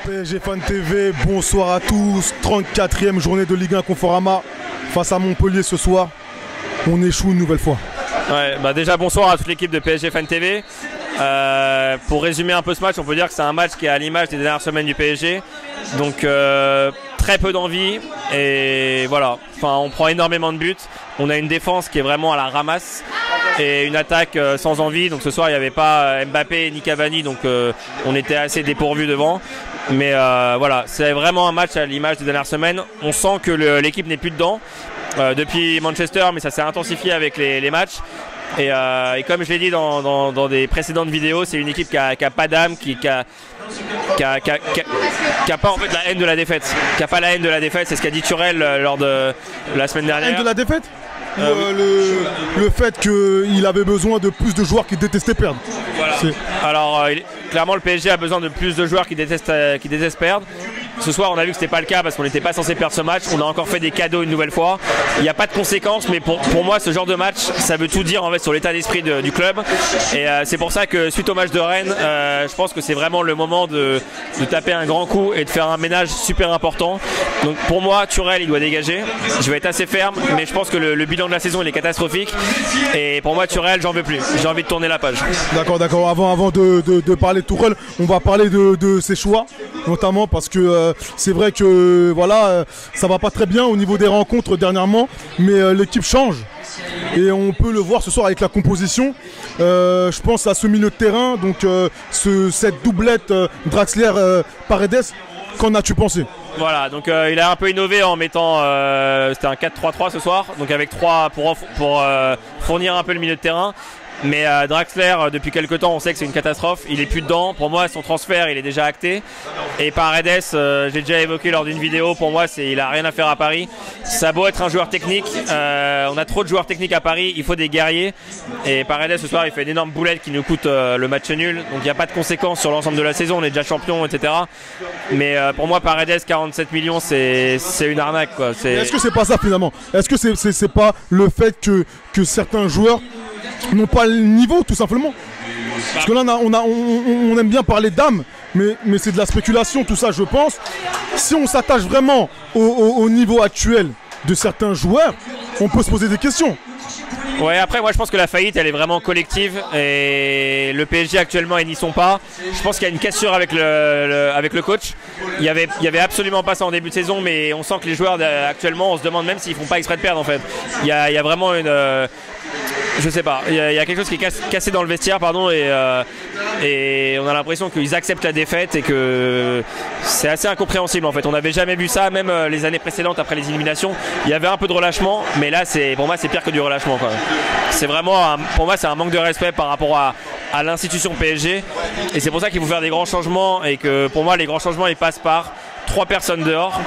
PSG Fan TV, bonsoir à tous. 34e journée de Ligue 1 Conforama face à Montpellier ce soir. On échoue une nouvelle fois. Ouais, bah déjà bonsoir à toute l'équipe de PSG Fan TV. Pour résumer un peu ce match, on peut dire que c'est un match qui est à l'image des dernières semaines du PSG. Donc très peu d'envie et voilà. Enfin, on prend énormément de buts. On a une défense qui est vraiment à la ramasse et une attaque sans envie. Donc ce soir il n'y avait pas Mbappé ni Cavani, donc on était assez dépourvus devant. Mais voilà, c'est vraiment un match à l'image des dernières semaines. On sent que l'équipe n'est plus dedans depuis Manchester, mais ça s'est intensifié avec les matchs. Et comme je l'ai dit dans des précédentes vidéos, c'est une équipe qui a pas d'âme, qui a pas en fait la haine de la défaite. Qui a pas la haine de la défaite, c'est ce qu'a dit Turel lors de la semaine dernière. La haine de la défaite le fait qu'il avait besoin de plus de joueurs qui détestaient perdre. Voilà. Alors clairement le PSG a besoin de plus de joueurs qui détestent perdre. Ce soir on a vu que c'était pas le cas parce qu'on n'était pas censé perdre ce match. On a encore fait des cadeaux une nouvelle fois. Il n'y a pas de conséquences, mais pour moi ce genre de match ça veut tout dire en fait sur l'état d'esprit du club. Et c'est pour ça que suite au match de Rennes, je pense que c'est vraiment le moment de taper un grand coup et de faire un ménage super important. Donc pour moi Turel il doit dégager. Je vais être assez ferme, mais je pense que le bilan de la saison il est catastrophique. Et pour moi Turel j'en veux plus. J'ai envie de tourner la page. D'accord. Avant de parler de Turel, on va parler de ses choix, notamment parce que c'est vrai que voilà, ça va pas très bien au niveau des rencontres dernièrement, mais l'équipe change et on peut le voir ce soir avec la composition. Je pense à ce milieu de terrain, donc cette doublette Draxler-Paredes. Qu'en as-tu pensé? Voilà, donc il a un peu innové en mettant, c'était un 4-3-3 ce soir, donc avec 3 pour fournir un peu le milieu de terrain. Mais Draxler, depuis quelques temps, on sait que c'est une catastrophe. Il est plus dedans. Pour moi, son transfert, il est déjà acté. Et Paredes, j'ai déjà évoqué lors d'une vidéo. Pour moi, il a rien à faire à Paris. Ça a beau être un joueur technique, on a trop de joueurs techniques à Paris. Il faut des guerriers. Et Paredes, ce soir, il fait une énorme boulette qui nous coûte le match nul. Donc, il n'y a pas de conséquences sur l'ensemble de la saison. On est déjà champion, etc. Mais pour moi, Paredes, 47 millions, c'est une arnaque, quoi. Est-ce que c'est pas ça finalement? Est-ce que c'est pas le fait que certains joueurs n'ont pas le niveau tout simplement? Parce que là on aime bien parler d'âme, mais c'est de la spéculation tout ça je pense. Si on s'attache vraiment au niveau actuel de certains joueurs, on peut se poser des questions. Ouais, après moi je pense que la faillite elle est vraiment collective et le PSG actuellement ils n'y sont pas. Je pense qu'il y a une cassure avec le coach. Il y avait absolument pas ça en début de saison, mais on sent que les joueurs actuellement on se demande même s'ils font pas exprès de perdre en fait. Il y a vraiment une je sais pas, il y a quelque chose qui est cassé dans le vestiaire, pardon, et on a l'impression qu'ils acceptent la défaite et que c'est assez incompréhensible en fait. On n'avait jamais vu ça, même les années précédentes après les éliminations, il y avait un peu de relâchement, mais là pour moi c'est pire que du relâchement quoi. C'est vraiment, pour moi c'est un manque de respect par rapport à l'institution PSG, et c'est pour ça qu'il faut faire des grands changements, et que pour moi les grands changements ils passent par 3 personnes dehors.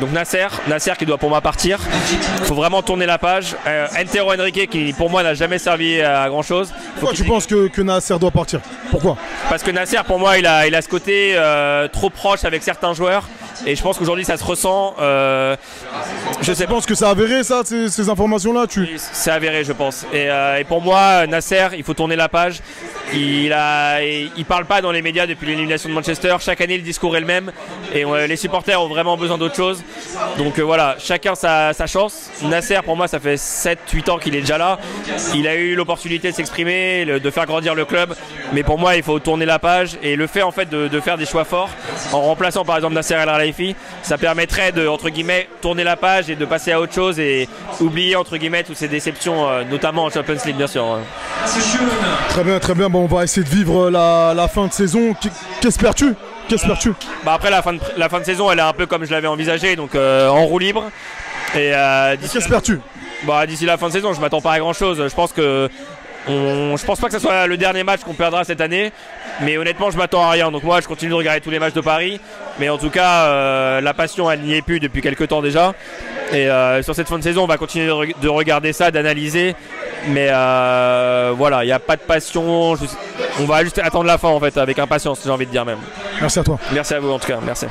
Donc Nasser qui doit pour moi partir. Il faut vraiment tourner la page. Antero Henrique qui pour moi n'a jamais servi à grand chose. Pourquoi tu penses que Nasser doit partir? Pourquoi? Parce que Nasser pour moi il a ce côté trop proche avec certains joueurs. Et je pense qu'aujourd'hui ça se ressent. Je pense que c'est avéré ça, ces informations-là. C'est avéré je pense. Et pour moi Nasser il faut tourner la page. Il parle pas dans les médias depuis l'élimination de Manchester. Chaque année le discours est le même et les supporters ont vraiment besoin d'autre chose. Donc voilà, chacun sa chance. Nasser pour moi ça fait 7-8 ans qu'il est déjà là. Il a eu l'opportunité de s'exprimer, de faire grandir le club. Mais pour moi il faut tourner la page, et le fait en fait de faire des choix forts en remplaçant par exemple Nasser El Khelaifi, ça permettrait de entre guillemets tourner la page et de passer à autre chose et oublier entre guillemets toutes ces déceptions, notamment en Champions League bien sûr. Très bien. Bon, on va essayer de vivre la fin de saison. Qu'espères-tu? Bah après la fin de saison elle est un peu comme je l'avais envisagé, donc en roue libre. Et qu'espères-tu? Bah d'ici la fin de saison je m'attends pas à grand chose. Je pense pas que ce soit le dernier match qu'on perdra cette année, mais honnêtement je m'attends à rien. Donc moi je continue de regarder tous les matchs de Paris, mais en tout cas la passion elle n'y est plus depuis quelques temps déjà. Et sur cette fin de saison on va continuer de regarder ça, d'analyser, mais voilà, il n'y a pas de passion. On va juste attendre la fin en fait avec impatience, j'ai envie de dire même. Merci à toi. Merci à vous en tout cas, merci.